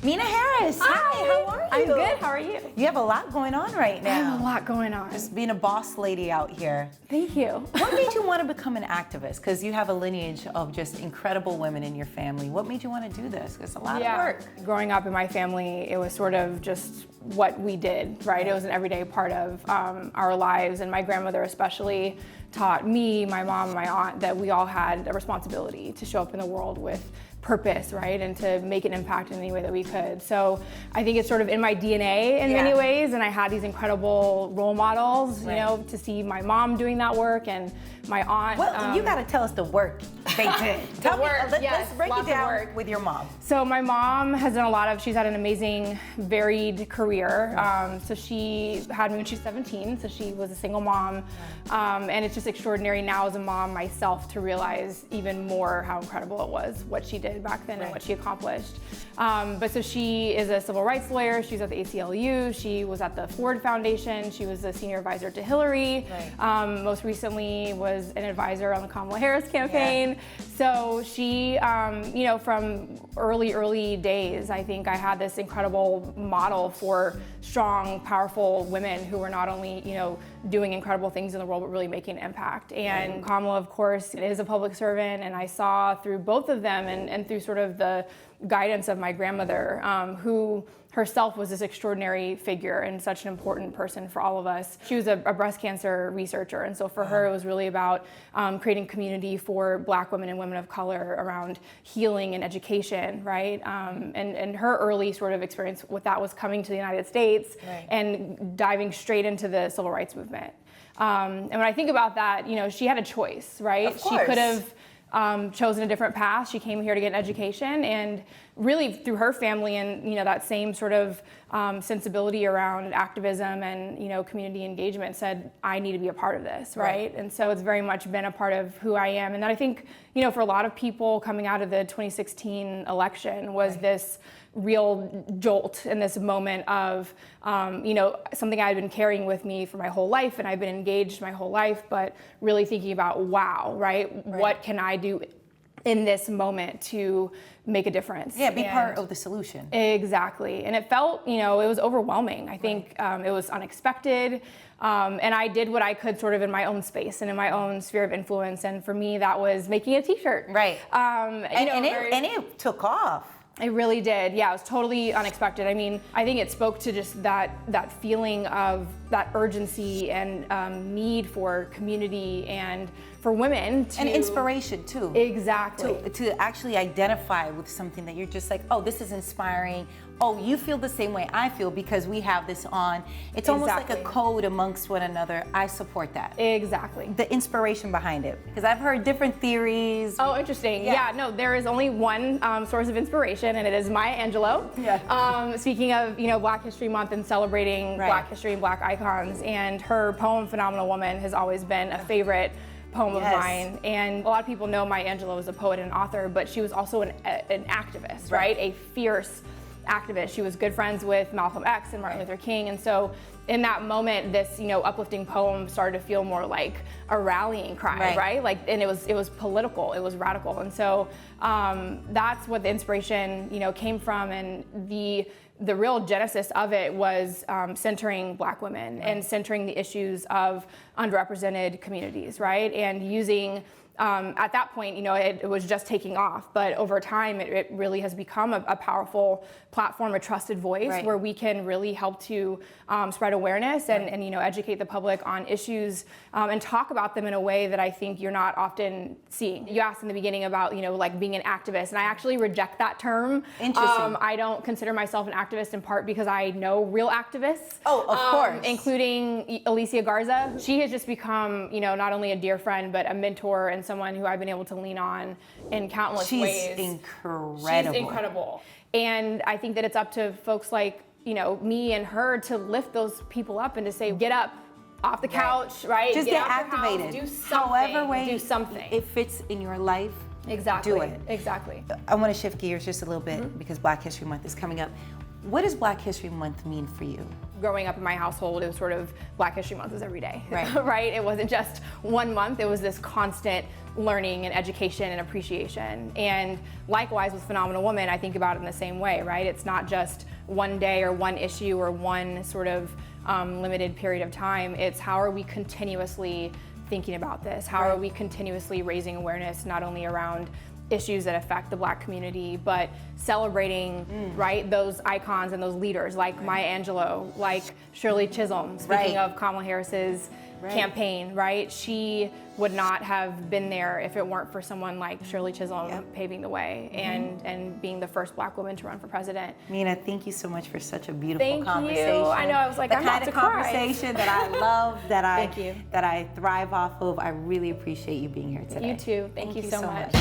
Meena Harris. Hi, how are you? I'm good, how are you? You have a lot going on right now. I have a lot going on. Just being a boss lady out here. Thank you. What made you want to become an activist? Because you have a lineage of just incredible women in your family. What made you want to do this? It's a lot of work. Growing up in my family, it was sort of just what we did, right? It was an everyday part of our lives, and my grandmother especially taught me, my mom, and my aunt that we all had a responsibility to show up in the world with purpose, right? And to make an impact in any way that we could. So I think it's sort of in my DNA in many ways, and I had these incredible role models, you know, to see my mom doing that work and my aunt. Well, you gotta tell us the work they did. Let's break it down with your mom. So my mom has done a lot of, she's had an amazing, varied career. So she had me when she was 17, so she was a single mom. And it's just extraordinary now as a mom myself to realize even more how incredible it was, what she did back then and what she accomplished. But so she is a civil rights lawyer. She's at the ACLU. She was at the Ford Foundation. She was a senior advisor to Hillary. Most recently was an advisor on the Kamala Harris campaign. So she, you know, from early days, I think I had this incredible model for strong, powerful women who were not only, you know, doing incredible things in the world, but really making an impact. And Kamala, of course, is a public servant, and I saw through both of them and through sort of the guidance of my grandmother, who herself was this extraordinary figure and such an important person for all of us. She was a breast cancer researcher, and so for her it was really about creating community for Black women and women of color around healing and education, right? And her early sort of experience with that was coming to the United States and diving straight into the civil rights movement. And when I think about that, you know, she had a choice, right? She could have chosen a different path. She came here to get an education, and really through her family and, you know, that same sort of sensibility around activism and, you know, community engagement said, I need to be a part of this, right? And so it's very much been a part of who I am. And then I think, you know, for a lot of people coming out of the 2016 election was this real jolt in this moment of, you know, something I had been carrying with me for my whole life, and I've been engaged my whole life, but really thinking about, wow, right? What can I do in this moment to make a difference? Yeah, be part of the solution. Exactly. And it felt, you know, it was overwhelming. I think it was unexpected. And I did what I could sort of in my own space and in my own sphere of influence. And for me, that was making a t-shirt. Right. And it took off. It really did. Yeah, it was totally unexpected. I mean, I think it spoke to just that feeling of that urgency and need for community and for women to... And inspiration too. Exactly. To actually identify with something that you're just like, oh, this is inspiring. Oh, you feel the same way I feel because we have this on. It's almost like a code amongst one another. I support that. Exactly. The inspiration behind it. Because I've heard different theories. Oh, interesting. Yeah, no, there is only one source of inspiration, and it is Maya Angelou. Yeah. Speaking of, you know, Black History Month and celebrating Black history and Black icons, and her poem, Phenomenal Woman, has always been a favorite poem of mine. And a lot of people know Maya Angelou as a poet and author, but she was also an activist, right? A fierce activist. She was good friends with Malcolm X and Martin Luther King, and so in that moment, this, you know, uplifting poem started to feel more like a rallying cry, right? Like, and it was political, it was radical, and so that's what the inspiration, you know, came from, and the real genesis of it was centering Black women and centering the issues of underrepresented communities, right? And using at that point, you know, it was just taking off, but over time, it really has become a powerful platform, a trusted voice where we can really help to spread awareness and, you know, educate the public on issues and talk about them in a way that I think you're not often seeing. You asked in the beginning about, you know, like being an activist, and I actually reject that term. Interesting. I don't consider myself an activist in part because I know real activists. Oh, of course. Including Alicia Garza. She has just become, you know, not only a dear friend, but a mentor and someone who I've been able to lean on in countless ways. She's incredible. She's incredible. And I think that it's up to folks like, you know, me and her to lift those people up and to say, get up off the couch, right? Just get activated. House, do something. However way do something. It fits in your life. Exactly. Do it. Exactly. I want to shift gears just a little bit because Black History Month is coming up. What does Black History Month mean for you? growing up in my household, it was sort of Black History Month was every day, right? Right? It wasn't just one month, it was this constant learning and education and appreciation. And likewise with Phenomenal Woman, I think about it in the same way, right? It's not just one day or one issue or one sort of limited period of time. It's how are we continuously thinking about this? How are we continuously raising awareness, not only around issues that affect the Black community, but celebrating, right, those icons and those leaders like Maya Angelou, like Shirley Chisholm, speaking of Kamala Harris's campaign, right? She would not have been there if it weren't for someone like Shirley Chisholm paving the way and being the first Black woman to run for president. Meena, thank you so much for such a beautiful conversation. Thank you. I know, I was like, the I'm kind about of to cry. conversation that I love, that Thank you. that I thrive off of. I really appreciate you being here today. You too. Thank you so much.